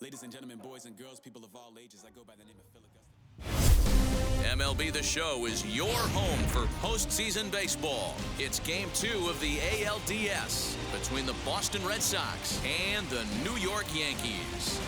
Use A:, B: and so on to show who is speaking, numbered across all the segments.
A: Ladies and gentlemen, boys and girls, people of all ages, I go by the name of Phil Augusta.
B: MLB The Show is your home for postseason baseball. It's Game 2 of the ALDS between the Boston Red Sox and the New York Yankees.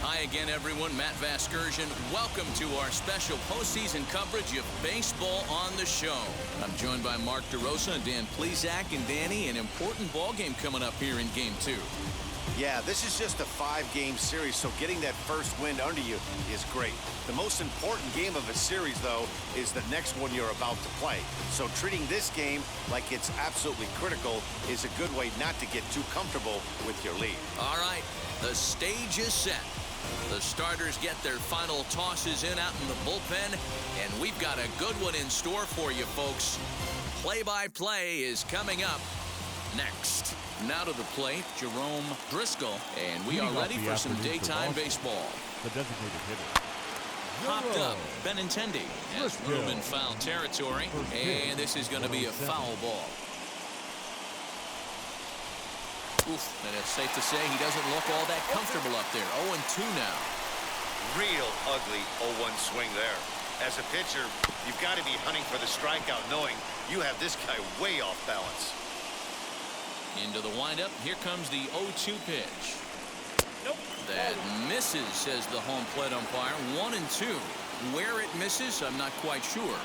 B: Hi again, everyone. Matt Vasgersian. Welcome to our special postseason coverage of Baseball on the Show. I'm joined by Mark DeRosa and Dan Plesac. And Danny, an important ball game coming up here in Game 2.
C: Yeah, this is just a 5-game series, so getting that first win under you is great. The most important game of a series, though, is the next one you're about to play. So treating this game like it's absolutely critical is a good way not to get too comfortable with your lead.
B: All right, the stage is set. The starters get their final tosses in out in the bullpen, and we've got a good one in store for you, folks. Play-by-play is coming up next. Now to the plate, Jerome Driscoll, and we are ready for some daytime baseball.
D: The designated hitter.
B: Popped up, Benintendi has room in foul territory, and this is going to be a foul ball. Oof, and it's safe to say he doesn't look all that comfortable up there. 0-2 now.
E: Real ugly 0-1 swing there. As a pitcher, you've got to be hunting for the strikeout, knowing you have this guy way off balance.
B: Into the windup. Here comes the 0-2 pitch. Nope. That misses, says the home plate umpire. 1-2. Where it misses, I'm not quite sure.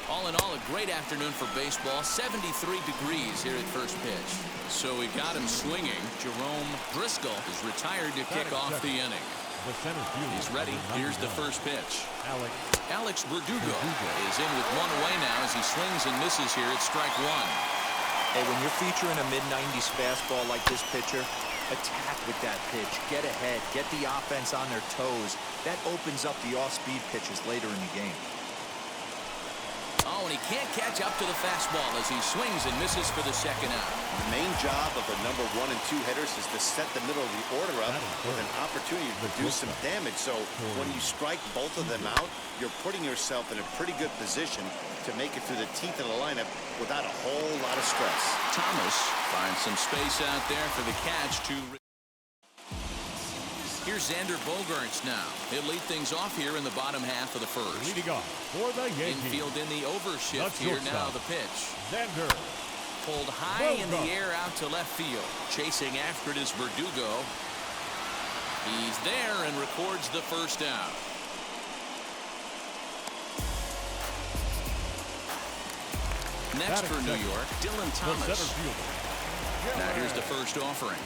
B: All in all, a great afternoon for baseball. 73 degrees here at first pitch. So we got him swinging. Jerome Driscoll is retired to kick off the inning. He's ready. Here's the first pitch. Alex Verdugo is in with one away now as he swings and misses here at strike one.
F: Hey, when you're featuring a mid-90s fastball like this pitcher, attack with that pitch. Get ahead. Get the offense on their toes. That opens up the off-speed pitches later in the game.
B: Oh, and he can't catch up to the fastball as he swings and misses for the second out.
C: The main job of the number 1 and 2 hitters is to set the middle of the order up with an opportunity to do some damage. So when you strike both of them out, you're putting yourself in a pretty good position to make it through the teeth of the lineup without a whole lot of stress.
B: Thomas finds some space out there for the catch to... Here's Xander Bogaerts now. He'll lead things off here in the bottom half of the first.
D: Leading off for the Yankees.
B: Infield in the overshift here now. The pitch.
D: Xander.
B: Pulled high in the air out to left field. Chasing after it is Verdugo. He's there and records the first out. Next for New York, Dylan Thomas. Now here's the first offering.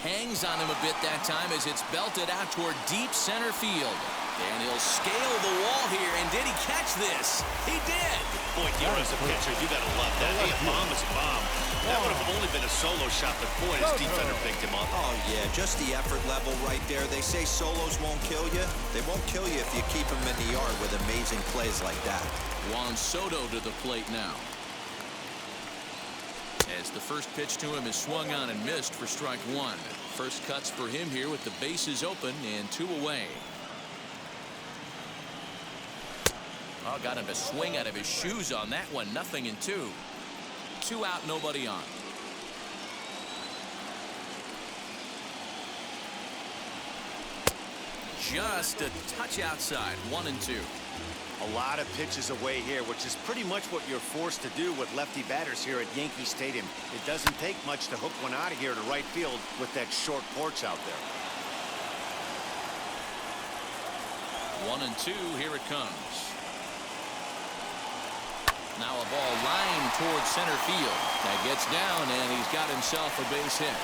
B: Hangs on him a bit that time as it's belted out toward deep center field. And he'll scale the wall here. And did he catch this? He did.
E: Boy, you're as a pitcher, you got to love that. Hey, a bomb is a bomb. That would have only been a solo shot, but boy, his defender picked him up.
F: Oh, yeah, just the effort level right there. They say solos won't kill you. They won't kill you if you keep them in the yard with amazing plays like that.
B: Juan Soto to the plate now. As the first pitch to him is swung on and missed for strike one. First cuts for him here with the bases open and 2 away. Oh, got him to swing out of his shoes on that one. 0-2. 2 out, nobody on. Just a touch outside. 1-2.
C: A lot of pitches away here, which is pretty much what you're forced to do with lefty batters here at Yankee Stadium. It doesn't take much to hook one out of here to right field with that short porch out there.
B: 1-2, here it comes. Now a ball lined towards center field. That gets down, and he's got himself a base hit.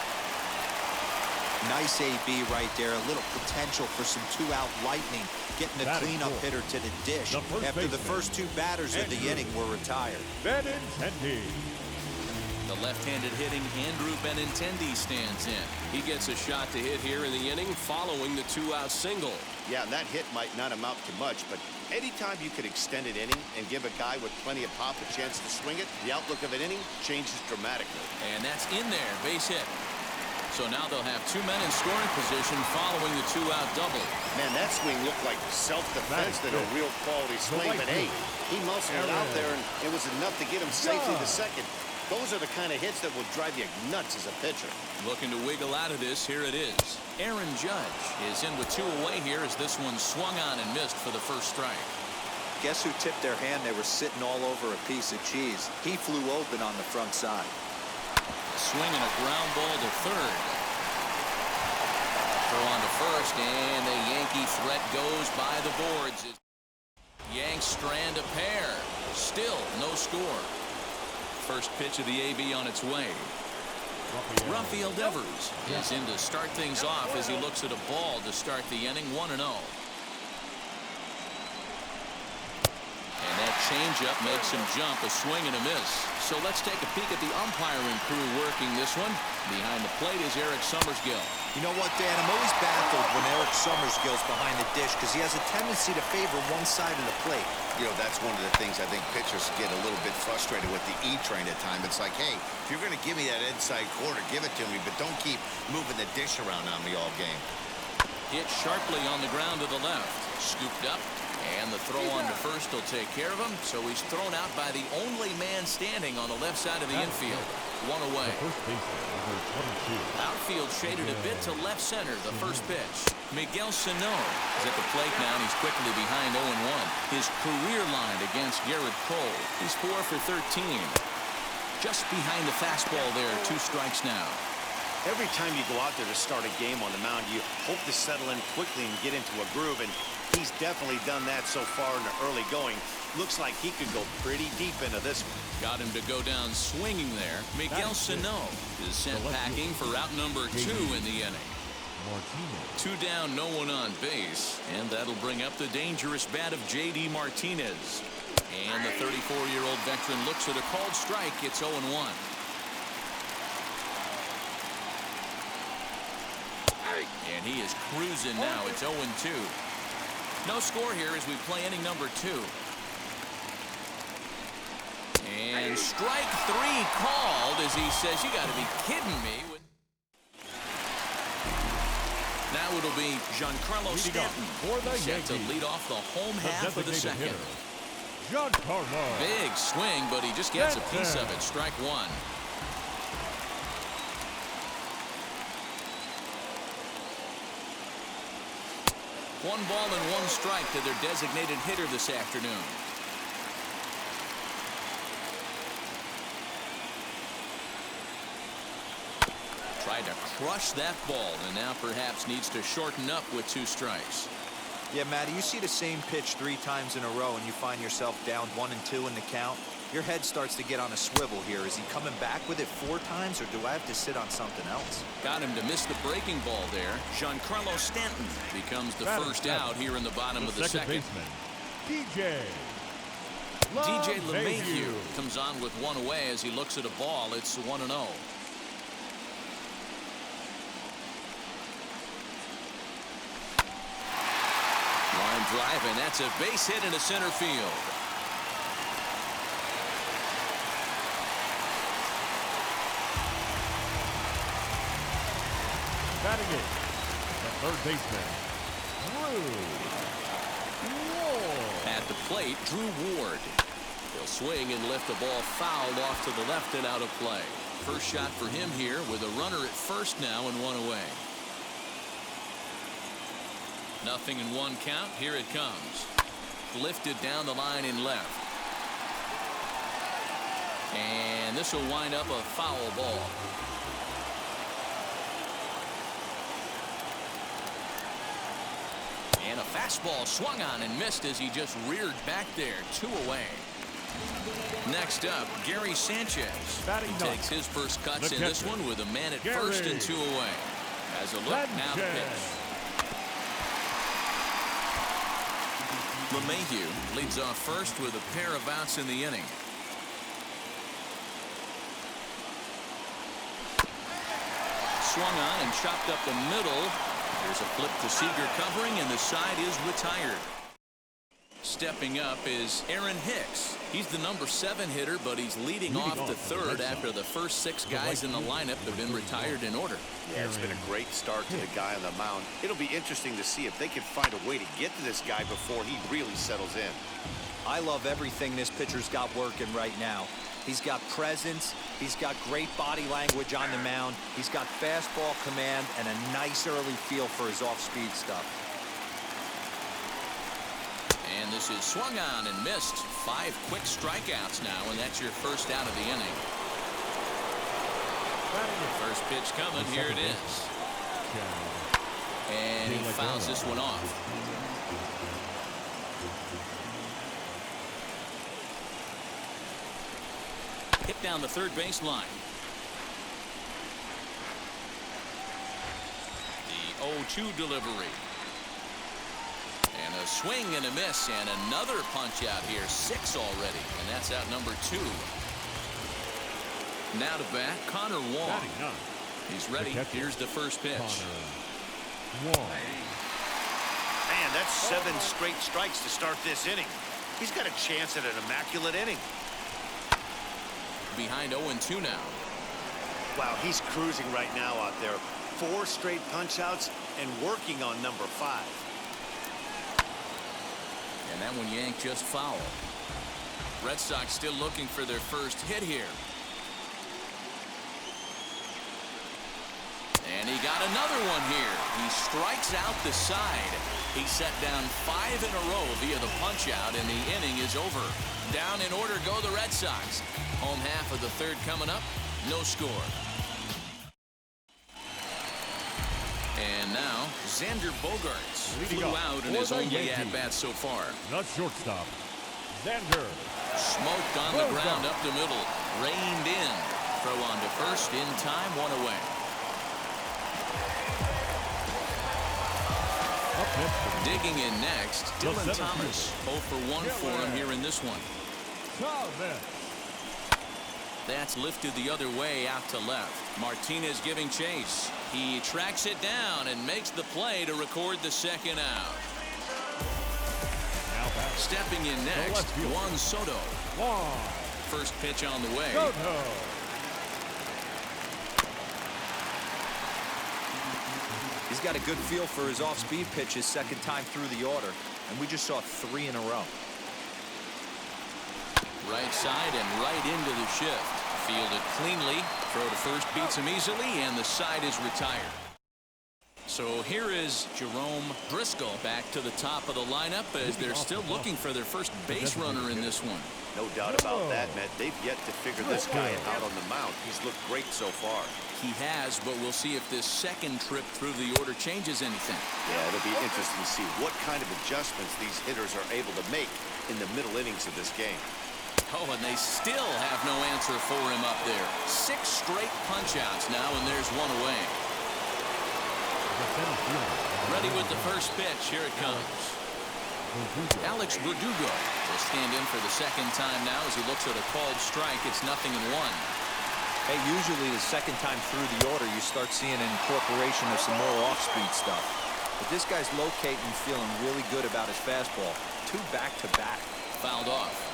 F: Nice AB right there. A little potential for some 2-out lightning. Getting a cleanup hitter to the dish after the first 2 batters of the inning were retired.
D: Benintendi.
B: The left-handed hitting Andrew Benintendi stands in. He gets a shot to hit here in the inning following the 2-out single.
C: Yeah, that hit might not amount to much, but anytime you can extend an inning and give a guy with plenty of pop a chance to swing it, the outlook of an inning changes dramatically.
B: And that's in there, base hit. So now they'll have 2 men in scoring position following the 2-out double.
C: Man, that swing looked like self-defense than a real quality swing. But hey, he muscled it out there, and it was enough to get him safely to second. Those are the kind of hits that will drive you nuts as a pitcher.
B: Looking to wiggle out of this. Here it is. Aaron Judge is in with 2 away here as this one swung on and missed for the first strike.
F: Guess who tipped their hand? They were sitting all over a piece of cheese. He flew open on the front side.
B: Swinging a ground ball to third. Throw on to first, and the Yankee threat goes by the boards. Yanks strand a pair. Still no score. First pitch of the AB on its way. Rafael Devers is in to start things off as he looks at a ball to start the inning. 1-0. And that changeup makes him jump, a swing and a miss. So let's take a peek at the umpiring crew working this one. Behind the plate is Eric Summersgill.
F: You know what, Dan? I'm always baffled when Eric Summersgill's behind the dish because he has a tendency to favor one side of the plate.
C: You know, that's one of the things I think pitchers get a little bit frustrated with the E-train at times. It's like, hey, if you're going to give me that inside quarter, give it to me, but don't keep moving the dish around on me all game.
B: Hit sharply on the ground to the left. Scooped up. And the throw on to first will take care of him. So he's thrown out by the only man standing on the left side of the infield. 1 away. Outfield shaded a bit to left center. The first pitch. Miguel Sano is at the plate now, and he's quickly behind 0-1. His career line against Garrett Cole. He's 4 for 13. Just behind the fastball there. 2 strikes now.
C: Every time you go out there to start a game on the mound, you hope to settle in quickly and get into a groove, and he's definitely done that so far in the early going. Looks like he could go pretty deep into this one.
B: Got him to go down swinging there. Miguel Sano is sent packing for out number 2 in the inning. 2 down, no one on base, and that'll bring up the dangerous bat of J.D. Martinez. And the 34-year-old veteran looks at a called strike. It's 0-1. And he is cruising now. It's 0-2. No score here as we play inning number 2. And strike 3 called as he says, you got to be kidding me. Now it'll be Giancarlo Stanton set to lead off the home half of the second.
D: Giancarlo.
B: Big swing, but he just gets a piece of it. Strike 1. One ball and 1 strike to their designated hitter this afternoon. Tried to crush that ball and now perhaps needs to shorten up with 2 strikes.
F: Yeah, Matty, you see the same pitch 3 times in a row and you find yourself down 1 and 2 in the count. Your head starts to get on a swivel here. Is he coming back with it 4 times, or do I have to sit on something else?
B: Got him to miss the breaking ball there. Giancarlo Stanton becomes the first out here in the bottom of the second.
D: DJ
B: LeMahieu comes on with 1 away as he looks at a ball. It's 1-0. Line drive, and that's a base hit into center field.
D: Batting it, the third baseman, Drew Ward.
B: At the plate, Drew Ward. He'll swing and lift the ball fouled off to the left and out of play. First shot for him here with a runner at first now and 1 away. 0-1 count. Here it comes. Lifted down the line in left. And this will wind up a foul ball. And a fastball swung on and missed as he just reared back there. 2 away. Next up, Gary Sanchez. He takes his first cuts in this one with a man at first and 2 away. As a look, now the pitch. LeMahieu leads off first with a pair of outs in the inning. Swung on and chopped up the middle. There's a flip to Seager covering, and the side is retired. Stepping up is Aaron Hicks. He's the number 7 hitter, but he's leading off the third after the first 6 guys in the lineup have been retired in order.
C: Yeah, it's been a great start to the guy on the mound. It'll be interesting to see if they can find a way to get to this guy before he really settles in.
F: I love everything this pitcher's got working right now. He's got presence. He's got great body language on the mound. He's got fastball command and a nice early feel for his off-speed stuff.
B: And this is swung on and missed. 5 quick strikeouts now, and that's your first out of the inning. First pitch coming. Here it is. And he fouls this one off. Hit down the third baseline. The 0-2 delivery. And a swing and a miss, and another punch out here. 6 already, and that's out number 2. Now to bat, Connor Wong. He's ready. Here's the first pitch.
C: Man, that's 7 straight strikes to start this inning. He's got a chance at an immaculate inning.
B: Behind 0-2 now.
C: Wow, he's cruising right now out there. 4 straight punch-outs and working on number 5.
B: And that one yanked just foul. Red Sox still looking for their first hit here. And he got another one here. He strikes out the side. He set down 5 in a row via the punch-out, and the inning is over. Down in order go the Red Sox. Home half of the third coming up. No score. And now, Xander Bogaerts flew out in his only at-bat so far.
D: The shortstop, Xander.
B: Smoked on the ground up the middle. Reined in. Throw on to first in time. 1 away. Digging in next, Dylan Thomas. 0 for 1 for him here in this one. That's lifted the other way out to left. Martinez giving chase. He tracks it down and makes the play to record the second out. Stepping in next, Juan Soto. First pitch on the way.
F: He's got a good feel for his off-speed pitches second time through the order, and we just saw 3 in a row.
B: Right side and right into the shift. Fielded cleanly. Throw to first beats him easily, and the side is retired. So here is Jerome Driscoll back to the top of the lineup as they're still looking for their first base runner in this one.
C: No doubt about that, Matt. They've yet to figure this guy out on the mound. He's looked great so far.
B: He has, but we'll see if this second trip through the order changes anything.
C: Yeah, it'll be interesting to see what kind of adjustments these hitters are able to make in the middle innings of this game.
B: Oh, and they still have no answer for him up there. 6 straight punch-outs now, and there's 1 away. Ready with the first pitch. Here it comes. Alex Verdugo will stand in for the second time now as he looks at a called strike. It's 0-1.
F: Hey, usually the second time through the order, you start seeing an incorporation of some more off-speed stuff. But this guy's locating, feeling really good about his fastball. 2 back-to-back.
B: Fouled off.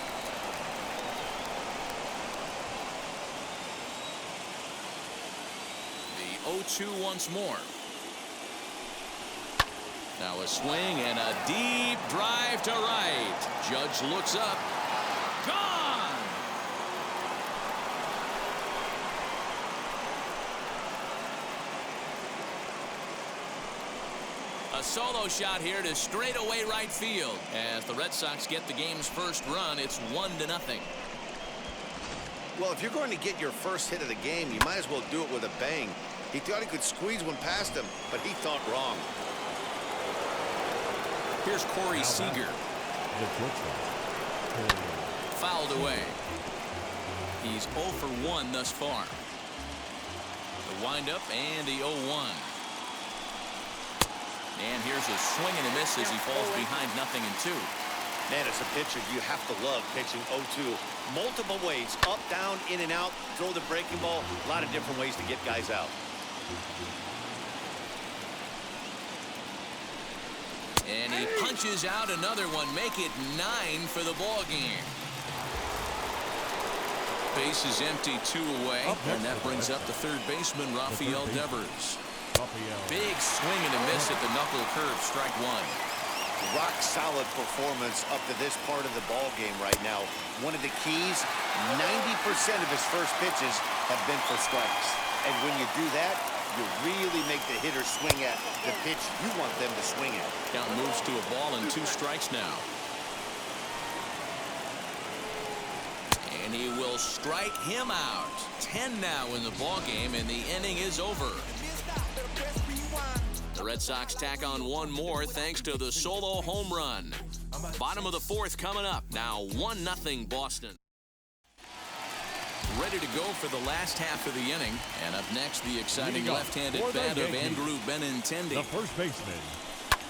B: The 0-2 once more. Now a swing and a deep drive to right. Judge looks up. Gone! A solo shot here to straightaway right field. As the Red Sox get the game's first run, it's 1-0.
C: Well, if you're going to get your first hit of the game, you might as well do it with a bang. He thought he could squeeze one past him, but he thought wrong.
B: Here's Corey Seager. Fouled away. He's 0 for 1 thus far. The windup and the 0-1. And here's a swing and a miss as he falls behind 0-2.
C: Man, as a pitcher, you have to love pitching 0-2. Multiple ways, up, down, in and out, throw the breaking ball. A lot of different ways to get guys out.
B: And he punches out another one. Make it 9 for the ball game. Base is empty, 2 away. And that brings up the third baseman, Rafael Devers. Big swing and a miss at the knuckle curve, strike 1.
C: Rock solid performance up to this part of the ball game right now. One of the keys, 90% of his first pitches have been for strikes. And when you do that, you really make the hitter swing at the pitch you want them to swing at.
B: Count moves to a ball and 2 strikes now. And he will strike him out. 10 now in the ball game, and the inning is over. The Red Sox tack on 1 more thanks to the solo home run. Bottom of the 4th coming up. Now 1-0 Boston. Ready to go for the last half of the inning. And up next, the exciting left-handed bat of Andrew Benintendi.
D: The first baseman,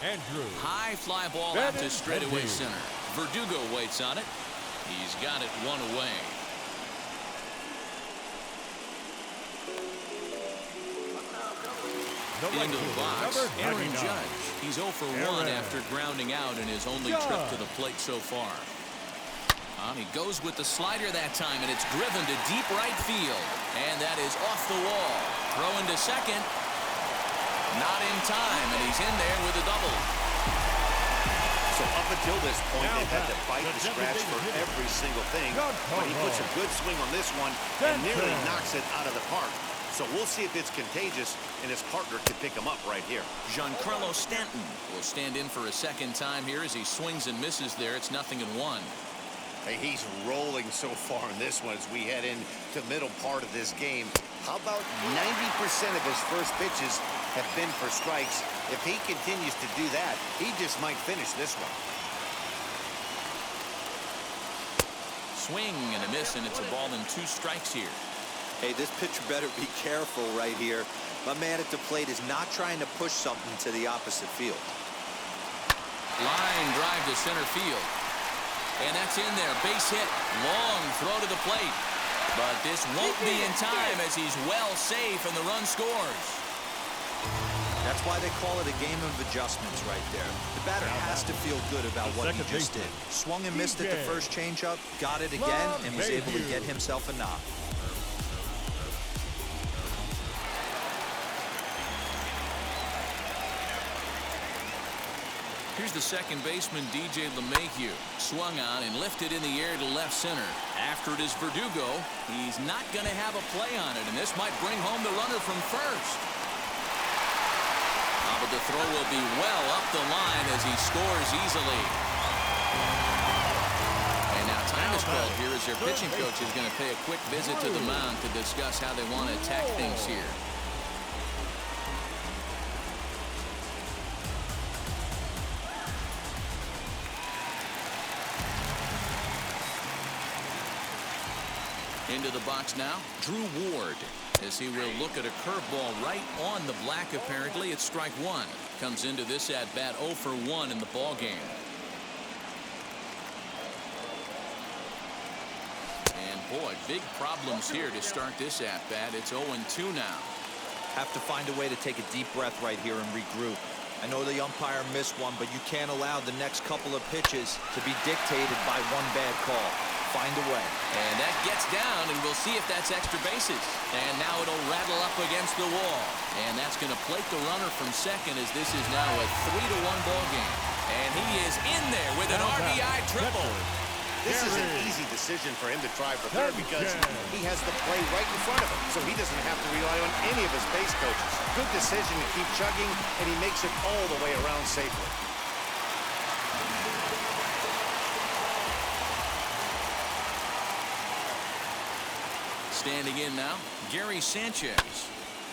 D: Andrew.
B: High fly ball out to straightaway center. Verdugo waits on it. He's got it 1 away. Into the box, Aaron Judge. He's 0 for 1 after grounding out in his only trip to the plate so far. He goes with the slider that time, and it's driven to deep right field. And that is off the wall. Throw into second. Not in time, and he's in there with a double.
C: So up until this point, they've had to fight and scratch for every single thing. But he puts a good swing on this one and nearly knocks it out of the park. So we'll see if it's contagious, and his partner can pick him up right here.
B: Giancarlo Stanton will stand in for a second time here as he swings and misses there. It's 0-1.
C: Hey, he's rolling so far in this one as we head into the middle part of this game. How about 90% of his first pitches have been for strikes? If he continues to do that, he just might finish this one.
B: Swing and a miss, and it's a ball and 2 strikes here.
F: Hey, this pitcher better be careful right here. My man at the plate is not trying to push something to the opposite field.
B: Line drive to center field. And that's in there. Base hit. Long throw to the plate. But this won't be in time as he's well safe and the run scores.
F: That's why they call it a game of adjustments right there. The batter has to feel good about what he just did. Swung and missed at the first changeup, got it again, and was able to get himself a knock.
B: Here's the second baseman, DJ LeMahieu. Swung on and lifted in the air to left center. After it is Verdugo. He's not going to have a play on it, and this might bring home the runner from first. But the throw will be well up the line as he scores easily. And now time is called here as their pitching coach is going to pay a quick visit to the mound to discuss how they want to attack things here. Into the box now, Drew Ward, as he will look at a curveball right on the black. Apparently, it's strike 1. Comes into this at bat 0 for 1 in the ball game. And boy, big problems here to start this at bat. It's 0-2 now.
F: Have to find a way to take a deep breath right here and regroup. I know the umpire missed one, but you can't allow the next couple of pitches to be dictated by one bad call. Find a way.
B: And that gets down, and we'll see if that's extra bases. And now it'll rattle up against the wall. And that's going to plate the runner from second as this is now a 3-1 ball game. And he is in there with an RBI triple.
C: This is an easy decision for him to try for third because he has the play right in front of him, so he doesn't have to rely on any of his base coaches. Good decision to keep chugging, and he makes it all the way around safely.
B: Standing in now, Gary Sanchez.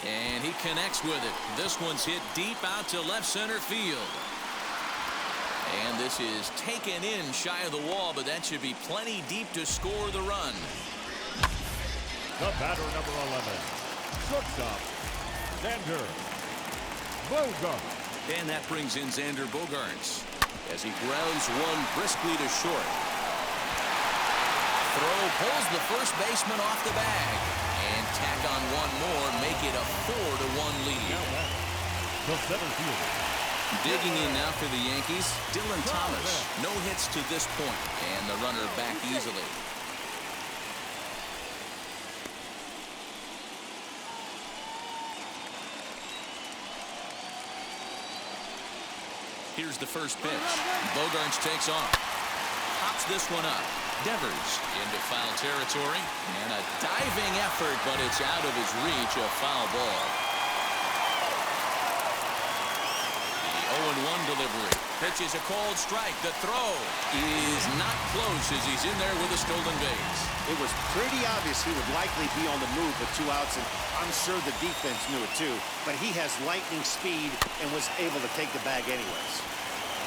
B: And he connects with it. This one's hit deep out to left center field. And this is taken in shy of the wall, but that should be plenty deep to score the run.
D: The batter, number 11, shortstop, Xander Bogaerts.
B: And that brings in Xander Bogaerts as he grounds one briskly to short. Throw pulls the first baseman off the bag. And tack on one more, make it a 4-1 lead.
D: The center fielder,
B: Digging in now for the Yankees, Dylan Thomas. No hits to this point, and the runner back easily. Here's the first pitch. Bogarts takes off. Pops this one up. Devers into foul territory. And a diving effort, but it's out of his reach. A foul ball. The 0-1 delivery. Pitch is a called strike. The throw is not close as he's in there with a stolen base.
C: It was pretty obvious he would likely be on the move with 2 outs, and I'm sure the defense knew it too. But he has lightning speed and was able to take the bag anyways.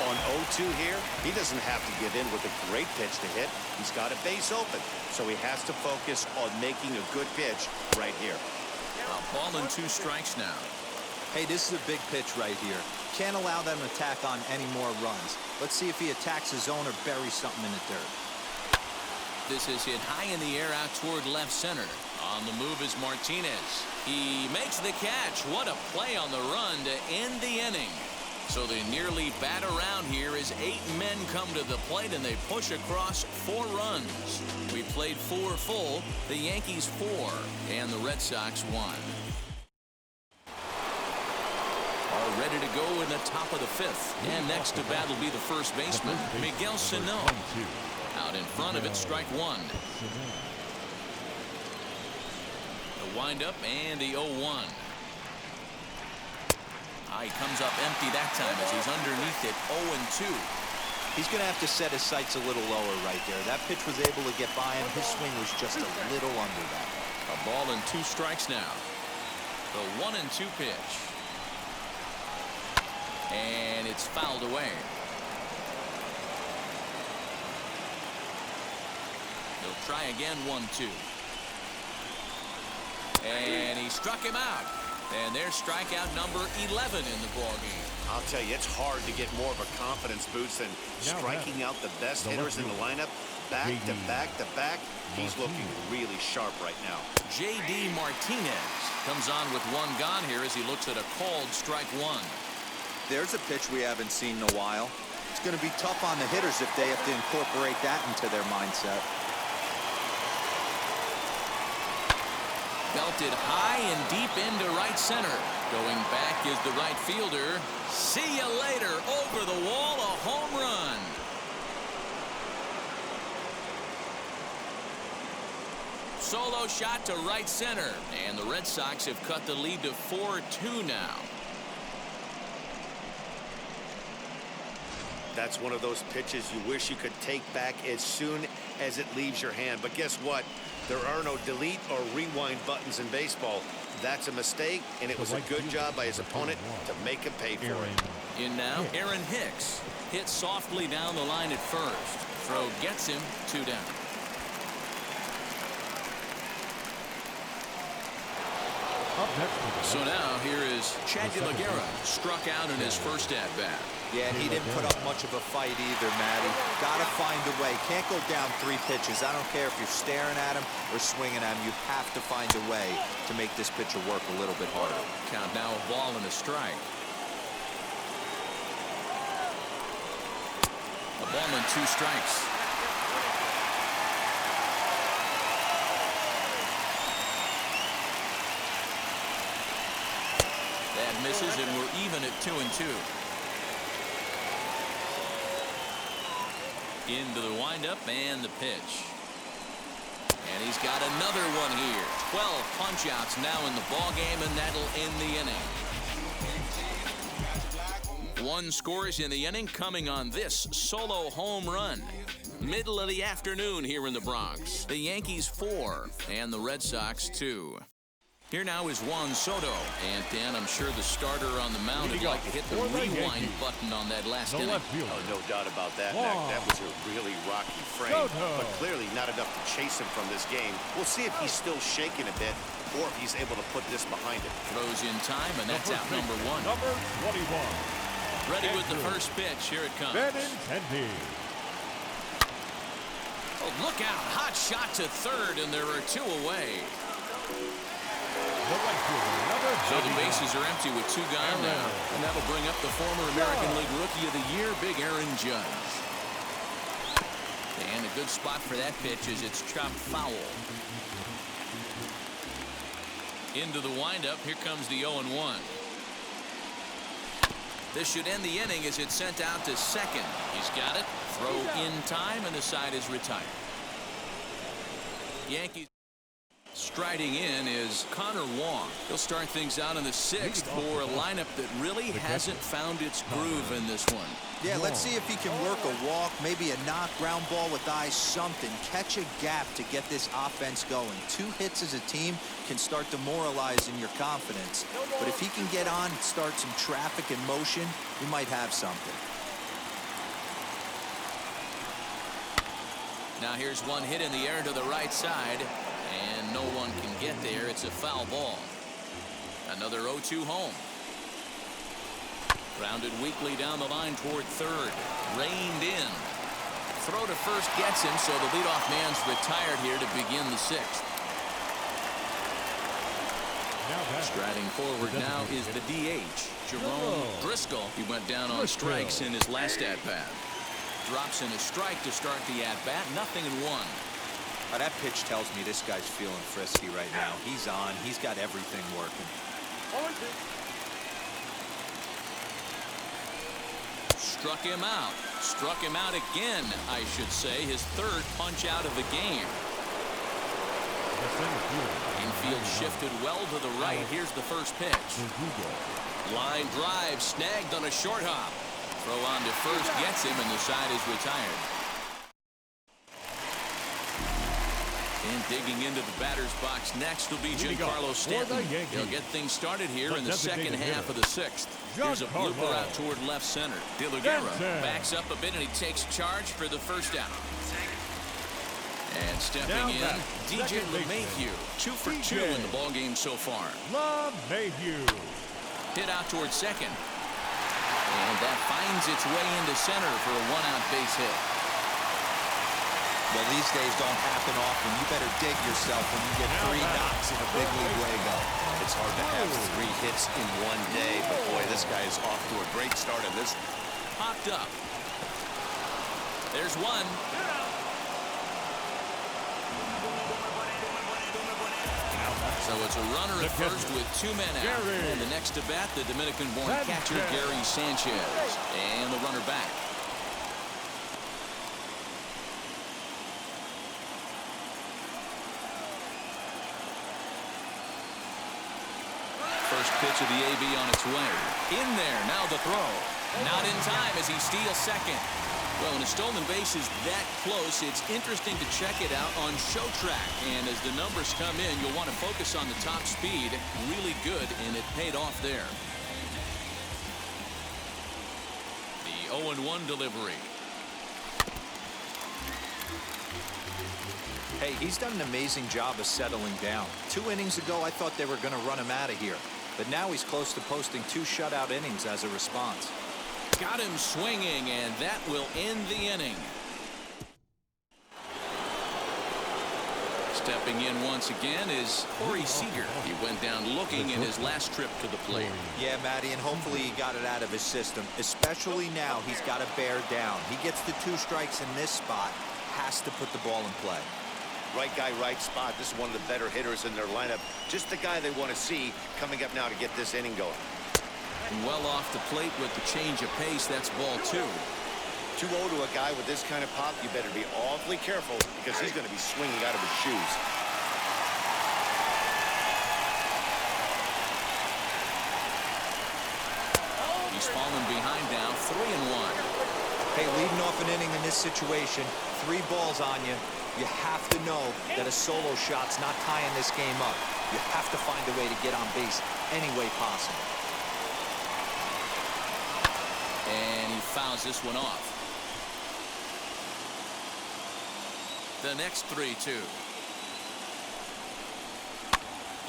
C: On 0-2 here, he doesn't have to give in with a great pitch to hit. He's got a base open, so he has to focus on making a good pitch right here.
B: A ball and 2 strikes now.
F: Hey, this is a big pitch right here. Can't allow them to tack on any more runs. Let's see if he attacks his zone or buries something in the dirt.
B: This is hit high in the air out toward left center. On the move is Martinez. He makes the catch. What a play on the run to end the inning. So they nearly bat around here as 8 men come to the plate and they push across 4 runs. We played 4 full, the Yankees 4, and the Red Sox 1. All ready to go in the top of the 5th. And next to bat will be the first baseman, Miguel Sano. Out in front of it, strike 1. The windup and the 0-1. He comes up empty that time as he's underneath it. 0-2.
F: He's going to have to set his sights a little lower right there. That pitch was able to get by him. His swing was just a little under that.
B: A ball and 2 strikes now. The 1-2 pitch. And it's fouled away. He'll try again. 1-2. And he struck him out. And there's strikeout number 11 in the ballgame.
C: I'll tell you, it's hard to get more of a confidence boost than striking out the best hitters in the lineup. Back to back to back. He's looking really sharp right now.
B: J.D. Martinez comes on with 1 gone here as he looks at a called strike 1.
F: There's a pitch we haven't seen in a while. It's going to be tough on the hitters if they have to incorporate that into their mindset.
B: Belted high and deep into right center. Going back is the right fielder. See you later. Over the wall, a home run. Solo shot to right center. And the Red Sox have cut the lead to 4-2 now.
C: That's one of those pitches you wish you could take back as soon as it leaves your hand. But guess what? There are no delete or rewind buttons in baseball. That's a mistake, and it was a good job by his opponent to make him pay for it.
B: In now, Aaron Hicks hits softly down the line at first. Throw gets him 2 down. So now here is Chad Gallagher, struck out in his first at-bat.
F: Yeah, and he didn't put up much of a fight either, Matty. Got to find a way. Can't go down 3 pitches. I don't care if you're staring at him or swinging at him. You have to find a way to make this pitcher work a little bit harder.
B: Count now a ball and a strike. A ball and 2 strikes. That misses, and we're even at 2-2. Into the windup and the pitch. And he's got another one here. 12 punch-outs now in the ballgame, and that'll end the inning. 1 scores in the inning coming on this solo home run. Middle of the afternoon here in the Bronx. The Yankees 4 and the Red Sox 2. Here now is Juan Soto. And, Dan, I'm sure the starter on the mound would like to hit the rewind button on that last inning.
C: Oh, no doubt about that, Mac. That was a really rocky frame, but clearly not enough to chase him from this game. We'll see if he's still shaking a bit or if he's able to put this behind him.
B: Throws in time, and that's out number 1.
D: Number 21.
B: Ready with the first pitch. Here it comes. Oh, look out. Hot shot to third, and there are 2 away.
D: The right fielder, number
B: So the
D: 99.
B: bases are empty with 2 gone now. And that'll bring up the former American League Rookie of the Year, Big Aaron Judge. And a good spot for that pitch as it's chopped foul. Into the windup. Here comes the 0-1. This should end the inning as it's sent out to second. He's got it. Throw in time, and the side is retired. Yankees. Striding in is Connor Wong. He'll start things out in the 6th for a lineup that really hasn't found its groove in this one.
F: Yeah, let's see if he can work a walk, maybe a knock, ground ball with eyes, something. Catch a gap to get this offense going. 2 hits as a team can start demoralizing your confidence. But if he can get on and start some traffic and motion, we might have something.
B: Now here's one hit in the air to the right side, and no one can get there. It's a foul ball. Another 0-2 home. Grounded weakly down the line toward third. Reined in. Throw to first gets him, so the leadoff man's retired here to begin the 6th. Striding forward now is the DH, Jerome Driscoll. He went down on strikes in his last at-bat. Drops in a strike to start the at-bat. 0-1.
F: That pitch tells me this guy's feeling frisky right now. He's on. He's got everything working.
B: Struck him out. Struck him out again, I should say. His 3rd punch out of the game. Infield shifted well to the right. Here's the first pitch. Line drive snagged on a short hop. Throw on to first gets him, and the side is retired. And digging into the batter's box next will be Giancarlo Stanton. He'll get things started here in the second half of the 6th. Here's a blooper out toward left center. De La Guerra backs up a bit, and he takes charge for the first out. And stepping in, DJ LeMahieu. 2 for 2 in the ballgame so far.
D: LeMahieu.
B: Hit out toward second. And that finds its way into center for a 1-out base hit.
F: Well, these days don't happen often. You better dig yourself when you get 3 knocks in a big league Wago.
E: It's hard to have 3 hits in one day, but boy, this guy is off to a great start in this.
B: Popped up. There's one. So it's a runner at first with 2 men out. And the next to bat, the Dominican-born catcher Gary Sanchez. And the runner back. First pitch of the AB on its way. In there, now the throw. Not in time as he steals second. Well, when a stolen base is that close, it's interesting to check it out on Show Track. And as the numbers come in, you'll want to focus on the top speed. Really good, and it paid off there. The 0-1 delivery.
F: Hey, he's done an amazing job of settling down. 2 innings ago, I thought they were going to run him out of here. But now he's close to posting 2 shutout innings as a response.
B: Got him swinging, and that will end the inning. Stepping in once again is Corey Seager. He went down looking in his last trip to the plate.
F: Yeah, Matty, and hopefully he got it out of his system. Especially now, he's got to bear down. He gets the 2 strikes in this spot. Has to put the ball in play.
E: Right guy, right spot. This is one of the better hitters in their lineup. Just the guy they want to see coming up now to get this inning going.
B: Well off the plate with the change of pace. That's ball 2.
E: 2-0 to a guy with this kind of pop. You better be awfully careful because he's going to be swinging out of his shoes.
B: He's fallen behind now, 3-1.
F: Hey, leading off an inning in this situation, 3 balls on you. You have to know that a solo shot's not tying this game up. You have to find a way to get on base any way possible.
B: And he fouls this one off. The next 3-2.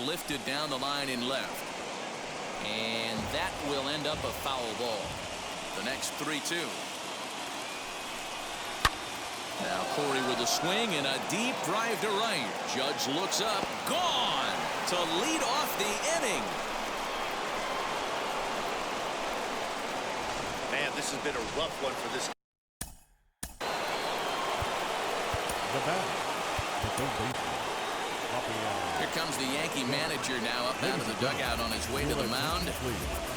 B: Lifted down the line in left. And that will end up a foul ball. The next 3-2. Now Corey with a swing and a deep drive to right. Judge looks up. Gone to lead off the inning.
E: Man, this has been a rough one for this.
D: The batter, the third baseman, Rafael.
B: Here comes the Yankee manager now up out of the dugout on his way to the mound.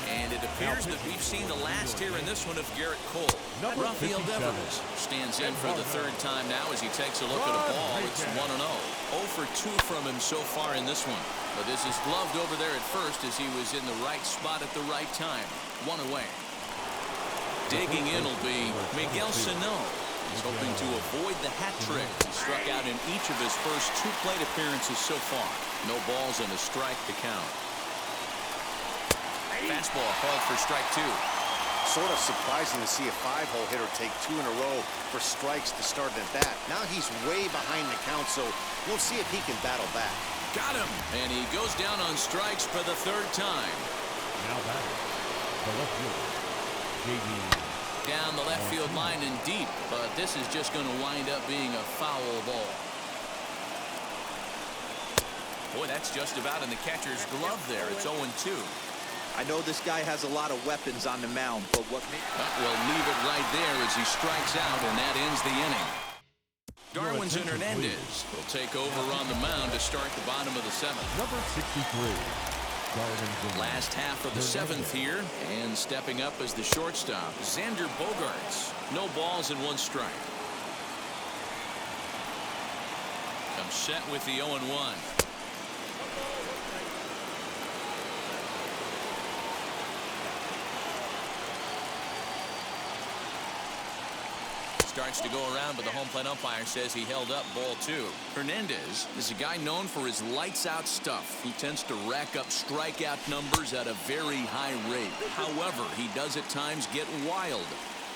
B: And it appears that we've seen the last here in this one of Garrett Cole. Rafael Devers stands in for the third time now as he takes a look at a ball. It's 1-0. 0 for 2 from him so far in this one. But this is gloved over there at first as he was in the right spot at the right time. 1 away. Digging in will be Miguel Sano. He's hoping to avoid the hat trick. He struck out in each of his first 2 plate appearances so far. No balls and a strike to count. Fastball called for strike 2.
C: Sort of surprising to see a 5-hole hitter take 2 in a row for strikes to start an at-bat. Now he's way behind the count, so we'll see if he can battle back.
B: Got him. And he goes down on strikes for the 3rd time.
D: Now batting, the left fielder, J.D.
B: Down the left field line and deep, but this is just going to wind up being a foul ball. Boy, that's just about in the catcher's glove there. It's 0-2.
F: I know this guy has a lot of weapons on the mound, but what
B: We'll leave it right there as he strikes out, and that ends the inning. Darwinzon Hernandez will take over on the mound to start the bottom of the 7th.
D: Number 63.
B: Last half of the 7th here, and stepping up as the shortstop, Xander Bogaerts. No balls and 1 strike. Comes set with the 0-1. Starts to go around, but the home plate umpire says he held up ball 2. Hernandez is a guy known for his lights-out stuff. He tends to rack up strikeout numbers at a very high rate. However, he does at times get wild.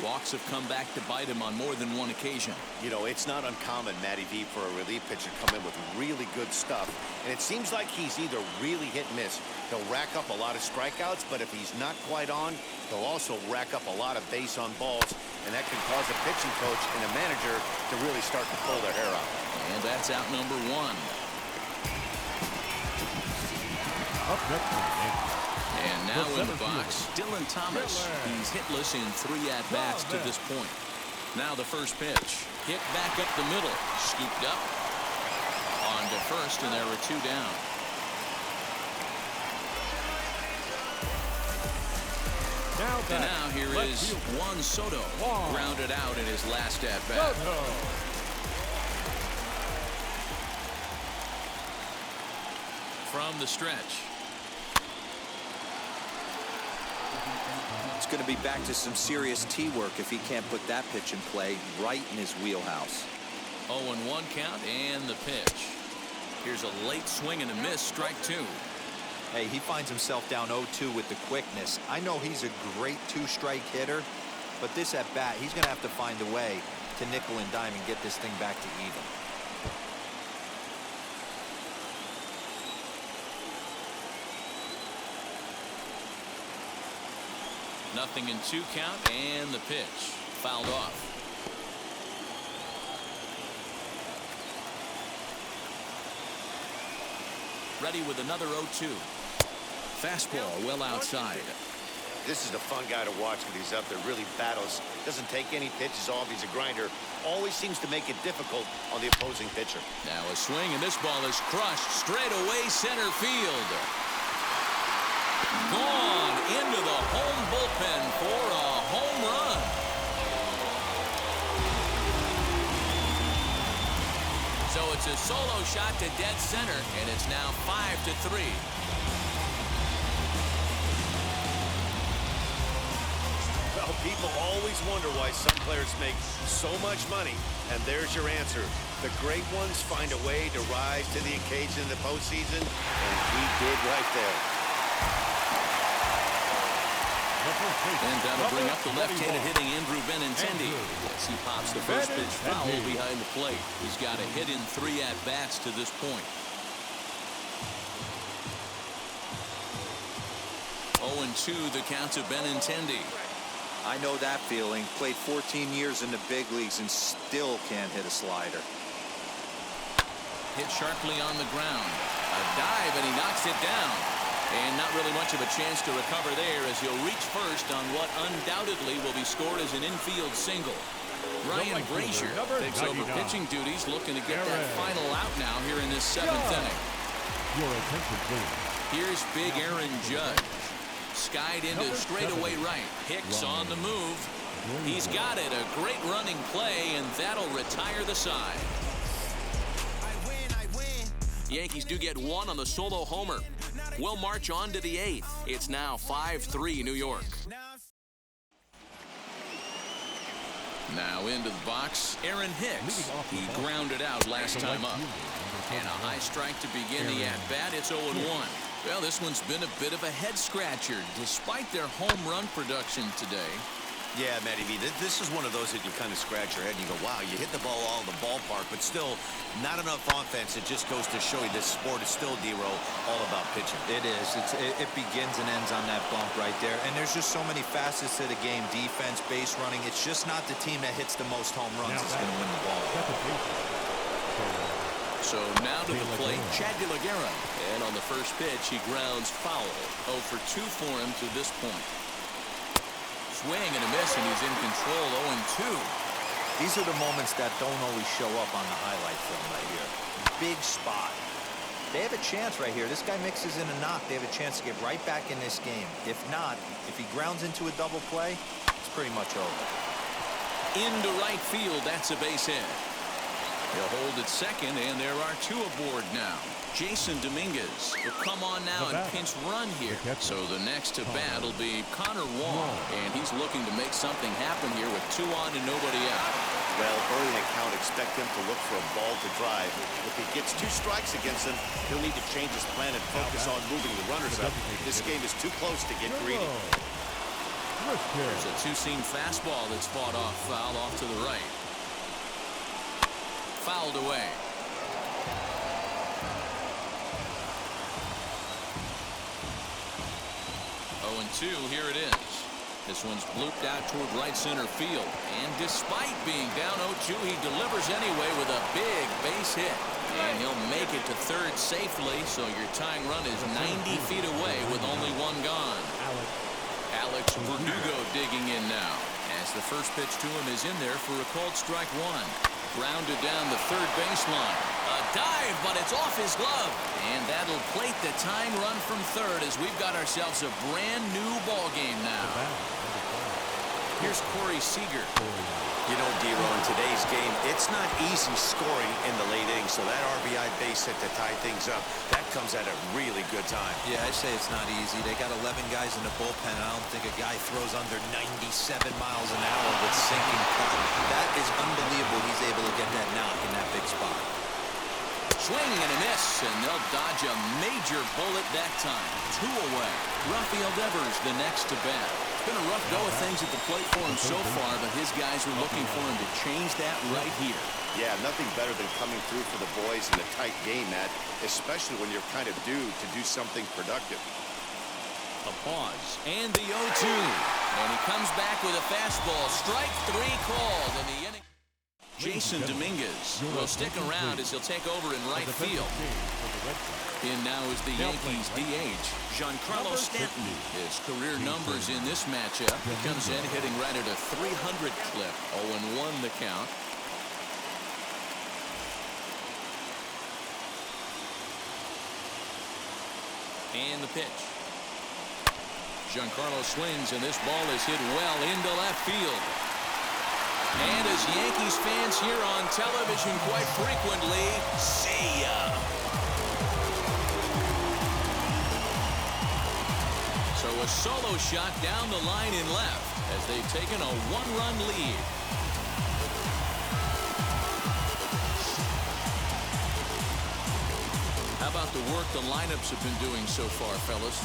B: Walks have come back to bite him on more than 1 occasion.
C: You know, it's not uncommon, Matty V, for a relief pitcher to come in with really good stuff. And it seems like he's either really hit and miss. He'll rack up a lot of strikeouts, but if he's not quite on, he'll also rack up a lot of base on balls. And that can cause a pitching coach and a manager to really start to pull their hair out.
B: And that's out number 1.
D: Up next for the Yankees.
B: And now in the box, Dylan Thomas. He's hitless in 3 at-bats to this point. Now the first pitch. Hit back up the middle. Scooped up. On to first, and there are 2 down. And now here is Juan Soto. Grounded out in his last at-bat. From the stretch.
F: It's going to be back to some serious T-work if he can't put that pitch in play right in his wheelhouse.
B: 0-1 count and the pitch. Here's a late swing and a miss, strike 2.
F: Hey, he finds himself down 0-2 with the quickness. I know he's a great 2-strike hitter, but this at bat, he's going to have to find a way to nickel and dime and get this thing back to even.
B: Nothing in 2 count and the pitch. Fouled off. Ready with another 0-2. Fastball well outside.
E: This is a fun guy to watch when he's up there. Really battles. Doesn't take any pitches off. He's a grinder. Always seems to make it difficult on the opposing pitcher.
B: Now a swing, and this ball is crushed straight away center field. Gone into the home bullpen for a home run. So it's a solo shot to dead center, and it's now 5-3.
C: Well, people always wonder why some players make so much money, and there's your answer. The great ones find a way to rise to the occasion in the postseason, and he did right there.
B: And that'll bring up the left-handed hitting Andrew Benintendi as he pops the first pitch foul behind the plate. He's got a hit in 3 at-bats to this point. 0-2 the count to Benintendi.
F: I know that feeling. Played 14 years in the big leagues and still can't hit a slider.
B: Hit sharply on the ground. A dive, and he knocks it down. And not really much of a chance to recover there as he'll reach first on what undoubtedly will be scored as an infield single. Ryan Brazier takes over pitching duties, looking to get that final out now here in this 7th inning.
D: Your attention, please.
B: Here's big Aaron Judge. Skied into straightaway right. Hicks on the move. He's got it. A great running play, and that'll retire the side. Yankees do get one on the solo homer. We'll march on to the 8th. It's now 5-3 New York. Now into the box, Aaron Hicks. He grounded out last time up. And a high strike to begin the at-bat. It's 0-1. Well, this one's been a bit of a head-scratcher, despite their home run production today.
E: Yeah, Matty V, this is one of those that you kind of scratch your head and you go, wow, you hit the ball all in the ballpark, but still not enough offense. It just goes to show you this sport is still, D-Row, all about pitching.
F: It is. It begins and ends on that bump right there. And there's just so many facets to the game. Defense, base running. It's just not the team that hits the most home runs that's going to win the ball.
B: So now to the plate, Chad De La Guerra. And on the first pitch, he grounds foul. 0 for 2 for him to this point. Swing and a miss, and he's in control. 0-2.
F: These are the moments that don't always show up on the highlight film right here. Big spot. They have a chance right here. This guy mixes in a knock. They have a chance to get right back in this game. If not, if he grounds into a double play, it's pretty much over.
B: Into right field, that's a base hit. He'll hold at second, and there are 2 aboard now. Jason Dominguez will come on now and pinch run here. So the next to bat will be Connor Wong, and he's looking to make something happen here with 2 on and nobody out.
C: Well, early in the count, expect him to look for a ball to drive. If he gets 2 strikes against him, he'll need to change his plan and focus on moving the runners up. This game is too close to get greedy.
B: There's a 2-seam fastball that's fought off foul off to the right. Fouled away. 0-2, here it is. This one's blooped out toward right center field. And despite being down 0-2, he delivers anyway with a big base hit. And he'll make it to third safely, so your tying run is 90 feet away with only 1 gone. Alex Verdugo digging in now, as the first pitch to him is in there for a called strike 1. Grounded down the third baseline. A dive, but it's off his glove. And that'll plate the tying run from third as we've got ourselves a brand new ball game now. Here's Corey Seager.
E: You know, D-Row, in today's game, it's not easy scoring in the late innings, so that RBI base hit to tie things up, that comes at a really good time.
F: Yeah, I say it's not easy. They got 11 guys in the bullpen. I don't think a guy throws under 97 miles an hour with sinking cut. That is unbelievable. He's able to get that knock in that big spot.
B: Swing and a miss, and they'll dodge a major bullet that time. 2 away. Rafael Devers the next to bat. It's been a rough go of things at the plate for him so far, but his guys are looking for him to change that right here.
C: Yeah, nothing better than coming through for the boys in a tight game, Matt, especially when you're kind of due to do something productive.
B: A pause, and the 0-2. And he comes back with a fastball. Strike 3 called in the inning. Jason Dominguez will stick around as he'll take over in right field. In now is the Yankees DH, Giancarlo Stanton. His career numbers in this matchup. He comes in hitting right at a 300 clip. 0-1 the count. And the pitch. Giancarlo swings, and this ball is hit well into left field. And as Yankees fans hear on television quite frequently, see ya. So a solo shot down the line in left as they've taken a 1-run lead. How about the work the lineups have been doing so far, fellas?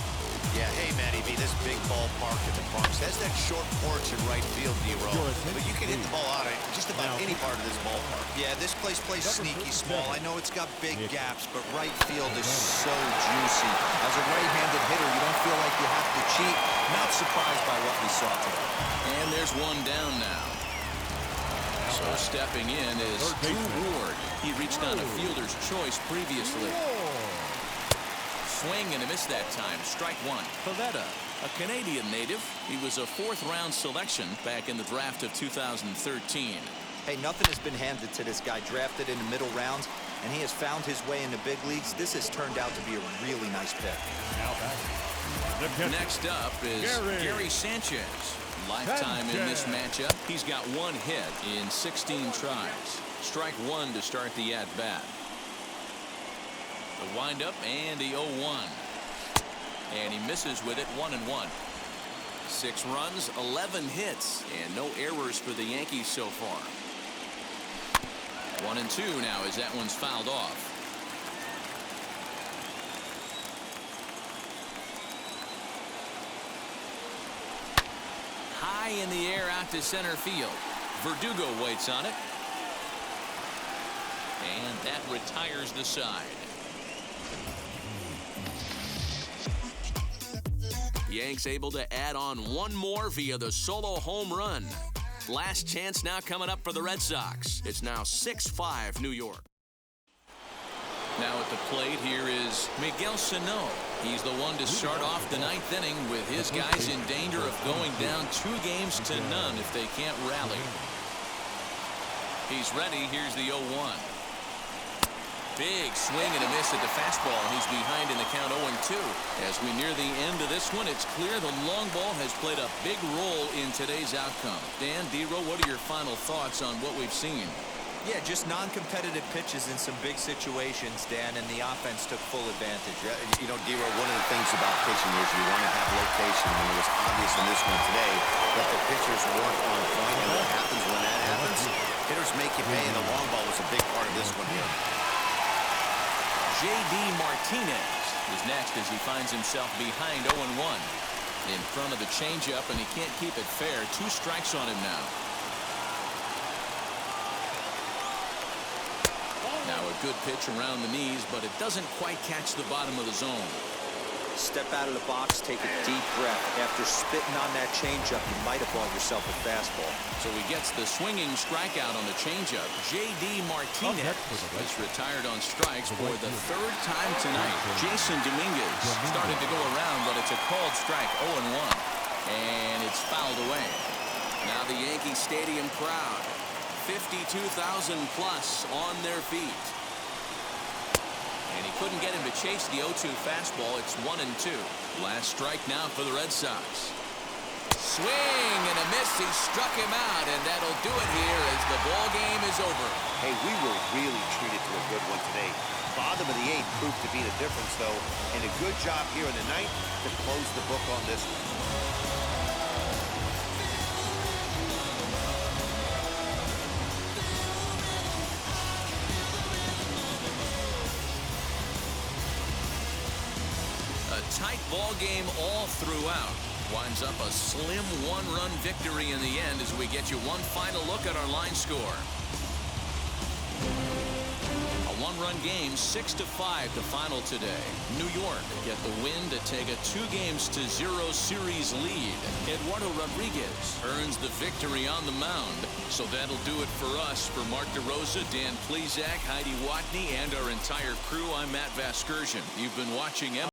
E: Yeah, hey, Matty B, this big ballpark in the Bronx has that short porch in right field, D-Row. But you can hit the ball out of just about any part of this ballpark.
F: Yeah, this place plays sneaky small. I know it's got big gaps, but right field is so juicy. As a right-handed hitter, you don't feel like you have to cheat. Not surprised by what we saw today.
B: And there's one down now. So stepping in is Drew Ward. He reached on a fielder's choice previously. Swing and a miss that time. Strike one. Pavetta, a Canadian native. He was a fourth-round selection back in the draft of 2013.
F: Hey, nothing has been handed to this guy. Drafted in the middle rounds, and he has found his way in the big leagues. This has turned out to be a really nice pick.
B: Next up is Gary Sanchez. Lifetime in this matchup. He's got one hit in 16 tries. Strike one to start the at-bat. The windup and the 0-1. And he misses with it, 1-1. 6 runs, 11 hits, and no errors for the Yankees so far. 1-2 now as that one's fouled off. High in the air out to center field. Verdugo waits on it. And that retires the side. Yanks able to add on one more via the solo home run. Last chance now coming up for the Red Sox. It's now 6-5 New York. Now at the plate here is Miguel Sano. He's the one to start off the 9th inning with his guys in danger of going down 2-0 if they can't rally. He's ready. Here's the 0-1. Big swing and a miss at the fastball. He's behind in the count 0-2. As we near the end of this one, it's clear the long ball has played a big role in today's outcome. Dan, D-Row, what are your final thoughts on what we've seen?
F: Yeah, just non-competitive pitches in some big situations, Dan, and the offense took full advantage.
E: Yeah, you know, D-Row, one of the things about pitching is you want to have location, and it was obvious in this one today that the pitchers weren't on point. And what happens when that happens? Hitters make you pay, and the long ball was a big part of this one here.
B: J.D. Martinez is next as he finds himself behind 0-1. In front of the changeup, and he can't keep it fair. 2 strikes on him now. Now a good pitch around the knees, but it doesn't quite catch the bottom of the zone.
F: Step out of the box, take a deep breath. After spitting on that changeup, you might have bought yourself a fastball.
B: So he gets the swinging strikeout on the changeup. J.D. Martinez is retired on strikes for the 3rd time tonight. Jason Dominguez started to go around, but it's a called strike, 0-1. And it's fouled away. Now the Yankee Stadium crowd, 52,000 plus on their feet. And he couldn't get him to chase the 0-2 fastball. It's 1-2. Last strike now for the Red Sox. Swing and a miss. He struck him out, and that'll do it here as the ball game is over.
C: Hey, we were really treated to a good one today. Bottom of the 8th proved to be the difference, though, and a good job here in the 9th to close the book on this one.
B: Tight ball game all throughout. Winds up a slim 1-run victory in the end as we get you one final look at our line score. A 1-run game, 6-5 the final today. New York get the win to take a 2-0 series lead. Eduardo Rodriguez earns the victory on the mound. So that'll do it for us. For Mark DeRosa, Dan Plesac, Heidi Watney, and our entire crew, I'm Matt Vasgersian. You've been watching